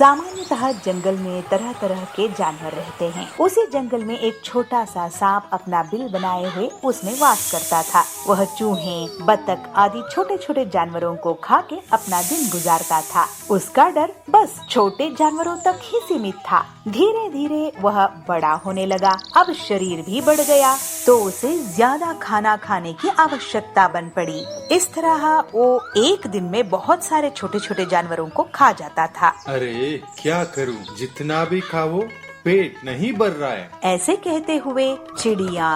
सामान्यतः जंगल में तरह तरह के जानवर रहते हैं। उसी जंगल में एक छोटा सा सांप अपना बिल बनाए हुए उसमें वास करता था। वह चूहे, बतख आदि छोटे छोटे जानवरों को खा के अपना दिन गुजारता था। उसका डर बस छोटे जानवरों तक ही सीमित था। धीरे धीरे वह बड़ा होने लगा। अब शरीर भी बढ़ गया तो उसे ज्यादा खाना खाने की आवश्यकता बन पड़ी। इस तरह वो एक दिन में बहुत सारे छोटे छोटे जानवरों को खा जाता था। अरे क्या करूं, जितना भी खाओ पेट नहीं भर रहा है। ऐसे कहते हुए चिड़िया,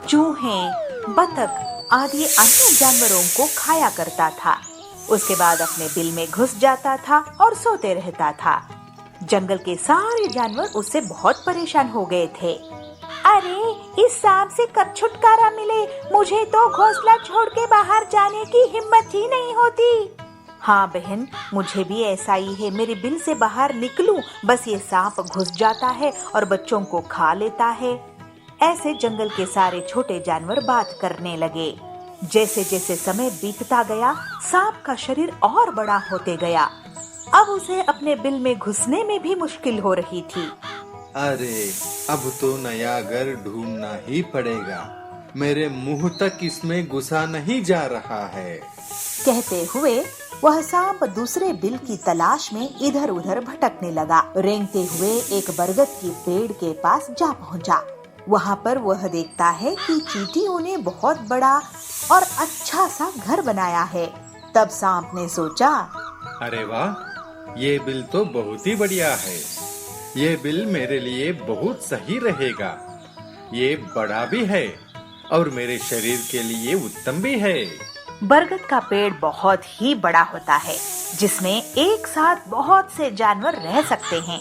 चूहे, बतख आदि अन्य जानवरों को खाया करता था। उसके बाद अपने बिल में घुस जाता था और सोते रहता था। जंगल के सारे जानवर उससे बहुत परेशान हो गए थे। अरे इस सांप से कब छुटकारा मिले, मुझे तो घोंसला छोड़ के बाहर जाने की हिम्मत ही नहीं होती। हाँ बहन, मुझे भी ऐसा ही है। मेरे बिल से बाहर निकलूं, बस ये सांप घुस जाता है और बच्चों को खा लेता है। ऐसे जंगल के सारे छोटे जानवर बात करने लगे। जैसे जैसे समय बीतता गया, सांप का शरीर और बड़ा होते गया। अब उसे अपने बिल में घुसने में भी मुश्किल हो रही थी। अरे अब तो नया घर ढूंढना ही पड़ेगा, मेरे मुंह तक इसमें घुसा नहीं जा रहा है। कहते हुए वह सांप दूसरे बिल की तलाश में इधर उधर भटकने लगा। रेंगते हुए एक बरगद की पेड़ के पास जा पहुंचा। वहाँ पर वह देखता है कि चींटियों ने बहुत बड़ा और अच्छा सा घर बनाया है। तब सांप ने सोचा, अरे वाह, ये बिल तो बहुत ही बढ़िया है। ये बिल मेरे लिए बहुत सही रहेगा। ये बड़ा भी है और मेरे शरीर के लिए उत्तम भी है। बरगद का पेड़ बहुत ही बड़ा होता है, जिसमें एक साथ बहुत से जानवर रह सकते हैं।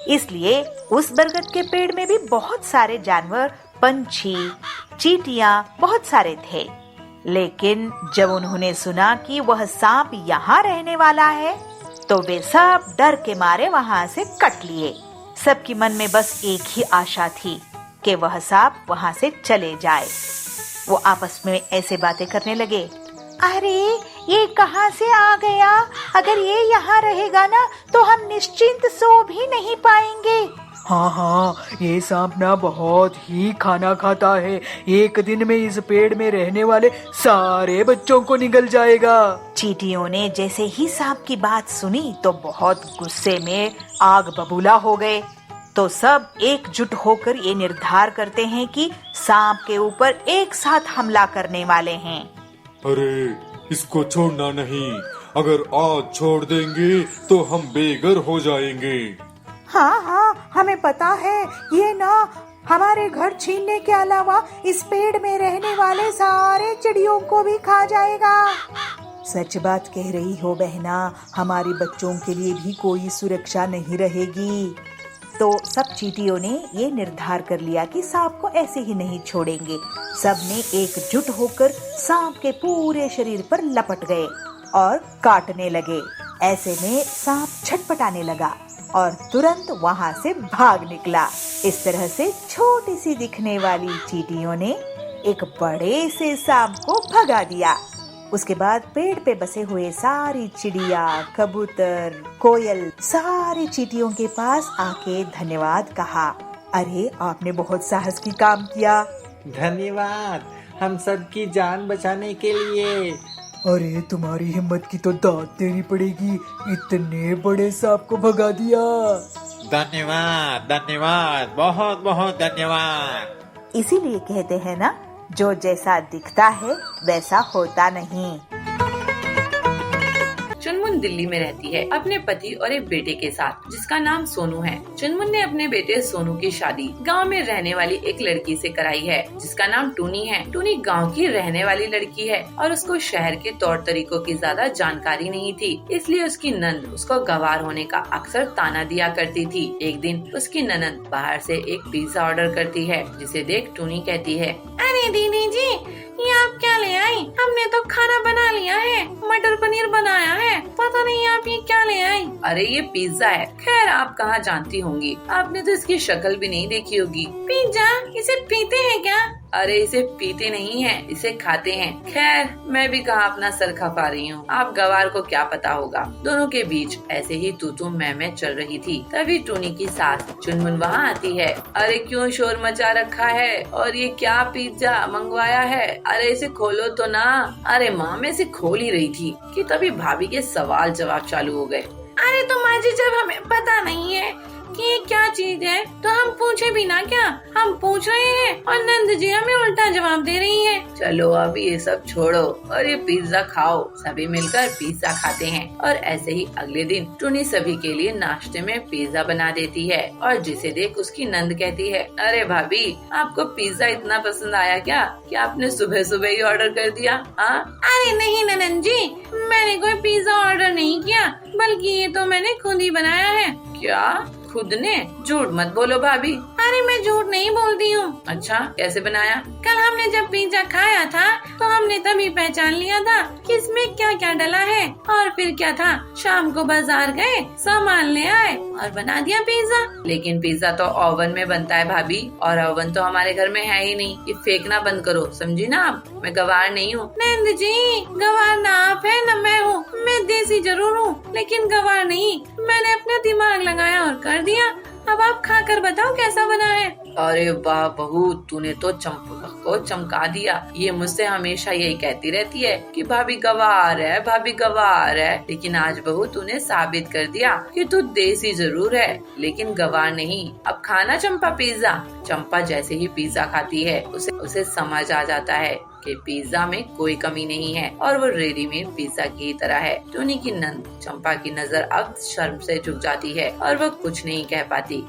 इसलिए उस बरगद के पेड़ में भी बहुत सारे जानवर, पंछी, चींटियां बहुत सारे थे। लेकिन जब उन्होंने सुना कि वह सांप यहाँ रहने वाला है, तो वे सब डर के मारे वहाँ से कट लिए। सबके मन में बस एक ही आशा थी कि वह सांप वहाँ से चले जाए। वो आपस में ऐसे बातें करने लगे, अरे ये कहाँ से आ गया? अगर ये यहाँ रहेगा ना तो हम निश्चिंत सो भी नहीं पाएंगे। हाँ, ये सांप ना बहुत ही खाना खाता है। एक दिन में इस पेड़ में रहने वाले सारे बच्चों को निगल जाएगा। चींटियों ने जैसे ही सांप की बात सुनी तो बहुत गुस्से में आग बबूला हो गए। तो सब एकजुट होकर ये निर्धार करते हैं कि सांप के ऊपर एक साथ हमला करने वाले हैं। अरे इसको छोड़ना नहीं, अगर आज छोड़ देंगे तो हम बेघर हो जाएंगे। हाँ, हमें पता है, ये ना हमारे घर छीनने के अलावा इस पेड़ में रहने वाले सारे चिड़ियों को भी खा जाएगा। सच बात कह रही हो बहना, हमारे बच्चों के लिए भी कोई सुरक्षा नहीं रहेगी। तो सब चींटियों ने ये निर्धार कर लिया कि सांप को ऐसे ही नहीं छोड़ेंगे। सब ने एकजुट होकर सांप के पूरे शरीर पर लपट गए और काटने लगे। ऐसे में सांप छटपटाने लगा और तुरंत वहाँ से भाग निकला। इस तरह से छोटी सी दिखने वाली चींटियों ने एक बड़े से सांप को भगा दिया। उसके बाद पेड़ पे बसे हुए सारी चिड़िया, कबूतर, कोयल सारी चींटियों के पास आके धन्यवाद कहा। अरे आपने बहुत साहस की काम किया। धन्यवाद हम सबकी जान बचाने के लिए। अरे तुम्हारी हिम्मत की तो दाद देनी पड़ेगी, इतने बड़े सांप को भगा दिया। धन्यवाद धन्यवाद, बहुत बहुत धन्यवाद। इसीलिए कहते हैं ना, जो जैसा दिखता है वैसा होता नहीं। चुनमुन दिल्ली में रहती है अपने पति और एक बेटे के साथ, जिसका नाम सोनू है। चुनमुन ने अपने बेटे सोनू की शादी गांव में रहने वाली एक लड़की से कराई है, जिसका नाम टूनी है। टूनी गांव की रहने वाली लड़की है और उसको शहर के तौर तरीकों की ज्यादा जानकारी नहीं थी, इसलिए उसकी नंद उसको गंवार होने का अक्सर ताना दिया करती थी। एक दिन उसकी ननद बाहर से एक पिज्जा ऑर्डर करती है, जिसे देख टूनी कहती है, अरे दीदी जी, ये आप क्या ले आई? हमने तो खाना बना लिया है, मटर पनीर बनाया है, पता नहीं आप ये क्या ले आई? अरे ये पिज्जा है। खैर आप कहाँ जानती होंगी, आपने तो इसकी शक्ल भी नहीं देखी होगी। पिज्जा, इसे पीते हैं क्या? अरे इसे पीते नहीं है, इसे खाते हैं। खैर मैं भी कहाँ अपना सर खपा रही हूँ, आप गवार को क्या पता होगा। दोनों के बीच ऐसे ही तू मैं चल रही थी। तभी टूनी की सास चुनमुन वहाँ आती है। अरे क्यों शोर मचा रखा है, और ये क्या पिज्जा मंगवाया है? अरे इसे खोलो तो ना। अरे माँ मैं इसे खोल ही रही थी कि तभी भाभी के सवाल जवाब चालू हो गए। अरे तो माँ जी जब हमें पता नहीं है कि ये क्या चीज है तो हम पूछे भी ना क्या? हम पूछ रहे हैं और नंद जी हमें उल्टा जवाब दे रही है। चलो अब ये सब छोड़ो और ये पिज्जा खाओ। सभी मिलकर पिज्जा खाते हैं और ऐसे ही अगले दिन टूनी सभी के लिए नाश्ते में पिज्जा बना देती है और जिसे देख उसकी नंद कहती है, अरे भाभी आपको पिज्जा इतना पसंद आया क्या कि आपने सुबह सुबह ही ऑर्डर कर दिया? हाँ? अरे नहीं ननद जी, मैंने कोई पिज्जा ऑर्डर नहीं किया, बल्कि ये तो मैंने खुद ही बनाया है। क्या खुद ने? झूठ मत बोलो भाभी। अरे मैं झूठ नहीं बोलती हूँ। अच्छा कैसे बनाया? कल हमने जब पिज्जा खाया था तो हमने तभी पहचान लिया था कि इसमें क्या क्या डला है, और फिर क्या था, शाम को बाजार गए, सामान ले आए और बना दिया पिज्जा। लेकिन पिज्जा तो ओवन में बनता है भाभी, और ओवन तो हमारे घर में है ही नहीं। ये फेंकना बंद करो, समझी ना आप? मैं गवार नहीं हूँ। नंद जी गवार ना आप है न मैं हूँ। मैं देसी जरूर हूँ लेकिन गवार नहीं। मैंने अपना दिमाग लगाया और कर दिया। अब आप खाकर बताओ कैसा बना है। अरे वाह बहू, तूने तो चंपा को चमका दिया। ये मुझसे हमेशा यही कहती रहती है कि भाभी गवार है, भाभी गवार है। लेकिन आज बहू तूने साबित कर दिया कि तू देसी जरूर है लेकिन गवार नहीं। अब खाना चंपा पिज्जा। चंपा जैसे ही पिज्जा खाती है उसे समझ आ जाता है कि पिज्जा में कोई कमी नहीं है और वो रेडीमेड पिज्जा की तरह है। टूनी की नंद चंपा की नजर अब शर्म से झुक जाती है और वो कुछ नहीं कह पाती।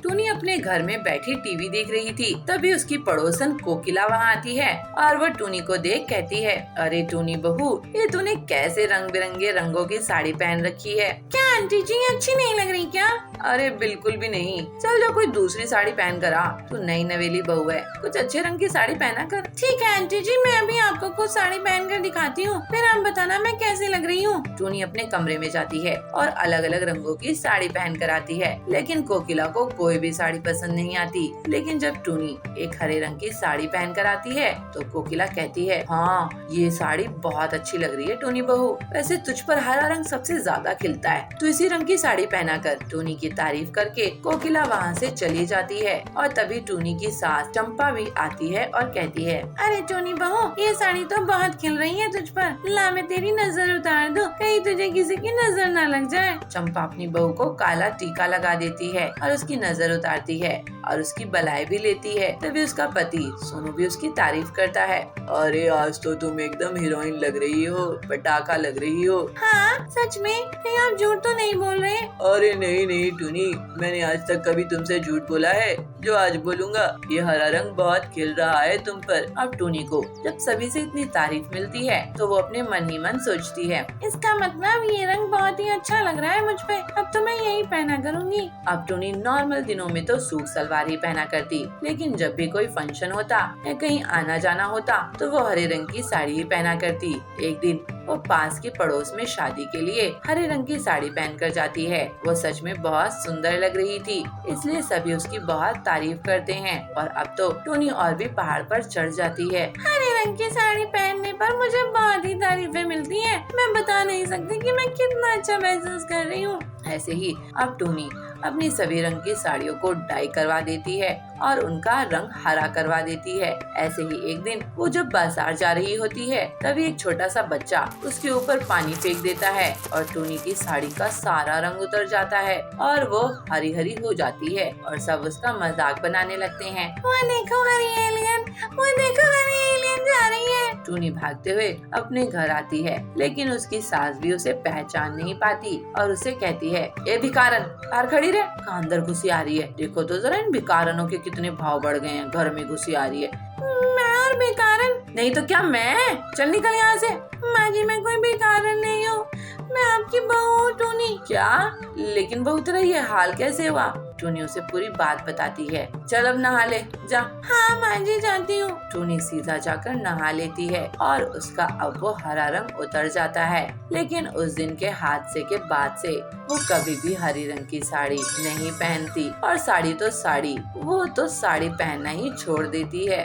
टूनी अपने घर में बैठी टीवी देख रही थी। तभी उसकी पड़ोसन कोकिला वहाँ आती है और वो टूनी को देख कहती है, अरे टूनी बहू, ये तूने कैसे रंग बिरंगे रंगों की साड़ी पहन रखी है? क्या आंटी जी अच्छी नहीं लग रही क्या? अरे बिल्कुल भी नहीं। चल जो कोई दूसरी साड़ी पहन कर आ, तू नई नवेली बहू है, कुछ अच्छे रंग की साड़ी पहना कर। ठीक है आंटी जी, मैं अभी आपको कुछ साड़ी पहन कर दिखाती हूँ, फिर आप बताना मैं कैसी लग रही हूँ। टूनी अपने कमरे में जाती है और अलग अलग रंगों की साड़ी पहन कर आती है, लेकिन कोकिला को कोई भी साड़ी पसंद नहीं आती। लेकिन जब टूनी एक हरे रंग की साड़ी पहन कर आती है तो कोकिला कहती है, हाँ ये साड़ी बहुत अच्छी लग रही है टूनी बहू, वैसे तुझ पर हरा रंग सबसे ज्यादा खिलता है, तू इसी रंग की साड़ी पहना कर। टूनी की तारीफ करके कोकिला वहाँ से चली जाती है और तभी टूनी की सास चंपा भी आती है और कहती है, अरे टूनी बहू, ये साड़ी तो बहुत खिल रही है तुझ पर, ला मैं तेरी नजर उतार दूं, कहीं तुझे किसी की नजर न लग जाए। चंपा अपनी बहू को काला टीका लगा देती है और उसकी नजर उतारती है और उसकी बलाई भी लेती है। तभी उसका पति सोनू भी उसकी तारीफ करता है, अरे आज तो तुम एकदम हीरोइन लग रही हो, पटाखा लग रही हो। हाँ सच में, कहीं आप झूठ तो नहीं बोल रहे? अरे नहीं नहीं टूनी, मैंने आज तक कभी तुमसे झूठ बोला है? जो आज बोलूंगा, ये हरा रंग बहुत खिल रहा है तुम पर। अब टूनी को जब सभी से इतनी तारीफ मिलती है तो वो अपने मन ही मन सोचती है, इसका मतलब ये रंग बहुत ही अच्छा लग रहा है मुझ पे, अब तो मैं यही पहना करूंगी। अब टूनी नॉर्मल दिनों में तो सूट सलवार ही पहना करती, लेकिन जब भी कोई फंक्शन होता या कहीं आना जाना होता तो वो हरे रंग की साड़ी ही पहना करती। एक दिन वो पास के पड़ोस में शादी के लिए हरे रंग की साड़ी पहनकर जाती है। वो सच में बहुत सुंदर लग रही थी, इसलिए सभी उसकी बहुत तारीफ करते हैं और अब तो टूनी और भी पहाड़ पर चढ़ जाती है। हरे रंग की साड़ी पहनने पर मुझे बहुत ही तारीफें मिलती हैं। मैं बता नहीं सकती कि मैं कितना अच्छा महसूस कर रही हूँ। ऐसे ही अब टूनी अपनी सभी रंग की साड़ियों को डाई करवा देती है और उनका रंग हरा करवा देती है। ऐसे ही एक दिन वो जब बाजार जा रही होती है तभी एक छोटा सा बच्चा उसके ऊपर पानी फेंक देता है और टूनी की साड़ी का सारा रंग उतर जाता है और वो हरी हरी हो जाती है और सब उसका मजाक बनाने लगते हैं। वो देखो हरी एलियन, वो देखो हरी एलियन जा रही है। टूनी भागते हुए अपने घर आती है, लेकिन उसकी सास भी उसे पहचान नहीं पाती और उसे कहती है, ए भिकारन, बाहर खड़ी रह, कहाँ अंदर घुसी आ रही है? देखो तो जरा इन भिकारनों के कितने भाव बढ़ गए हैं, घर में घुसी आ रही है। मैं और भिकारन? नहीं तो क्या मैं? चल निकल यहाँ से। माँ जी मैं कोई भिकारन नहीं हूँ, मैं आपकी बहू हूँ टूनी। क्या? लेकिन बहू तेरा ये हाल कैसे हुआ? टूनी उसे पूरी बात बताती है। चल अब नहा ले जा। हाँ माँ जी जाती हूँ। टूनी सीधा जाकर नहा लेती है और उसका अब वो हरा रंग उतर जाता है। लेकिन उस दिन के हादसे के बाद से वो कभी भी हरी रंग की साड़ी नहीं पहनती और साड़ी तो साड़ी, वो तो साड़ी पहनना ही छोड़ देती है।